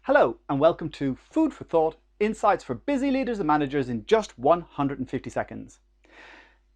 Hello and welcome to Food for Thought, Insights for Busy Leaders and Managers in just 150 seconds.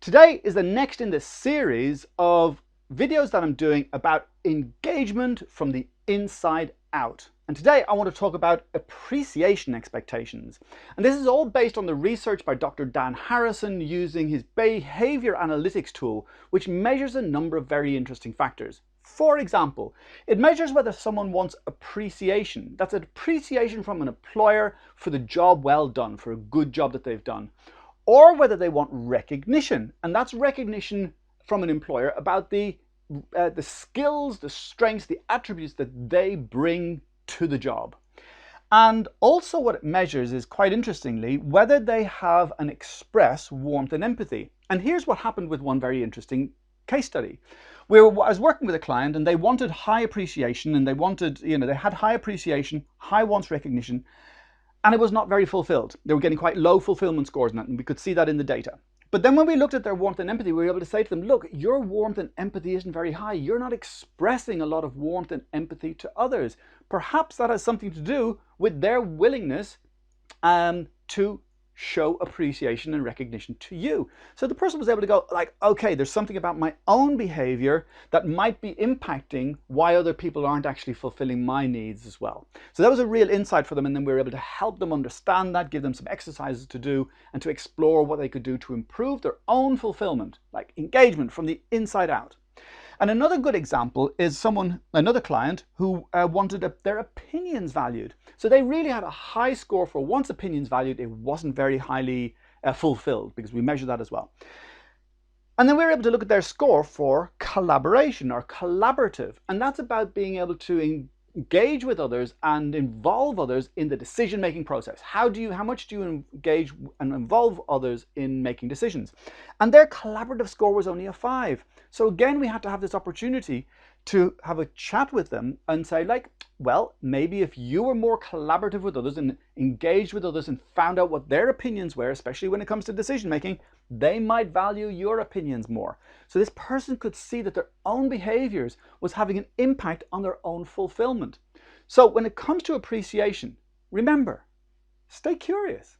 Today is the next in the series of videos that I'm doing about engagement from the inside out. And today I want to talk about appreciation expectations. And this is all based on the research by Dr. Dan Harrison using his behavior analytics tool, which measures a number of very interesting factors. For example, it measures whether someone wants appreciation. That's an appreciation from an employer for the job well done, for a good job that they've done. Or whether they want recognition, and that's recognition from an employer about the skills, the strengths, the attributes that they bring to the job. And also what it measures is, quite interestingly, whether they have and express warmth and empathy. And here's what happened with one very interesting case study. I was working with a client and they wanted high appreciation, and they wanted, they had high appreciation, high wants recognition, and it was not very fulfilled. They were getting quite low fulfillment scores on that, and we could see that in the data. But then when we looked at their warmth and empathy, we were able to say to them, look, your warmth and empathy isn't very high. You're not expressing a lot of warmth and empathy to others. Perhaps that has something to do with their willingness to show appreciation and recognition to you. So the person was able to go like, okay, there's something about my own behavior that might be impacting why other people aren't actually fulfilling my needs as well. So that was a real insight for them, and then we were able to help them understand that, give them some exercises to do, and to explore what they could do to improve their own fulfillment, like engagement from the inside out. And another good example is another client who wanted their opinions valued. So they really had a high score for once opinions valued, it wasn't very highly fulfilled, because we measure that as well. And then we were able to look at their score for collaboration or collaborative. And that's about being able to engage with others and involve others in the decision-making process. How much do you engage and involve others in making decisions? And their collaborative score was only a 5. So again, we had to have this opportunity to have a chat with them and say, like, well, maybe if you were more collaborative with others and engaged with others and found out what their opinions were, especially when it comes to decision making, they might value your opinions more. So this person could see that their own behaviors was having an impact on their own fulfillment. So when it comes to appreciation, remember, stay curious.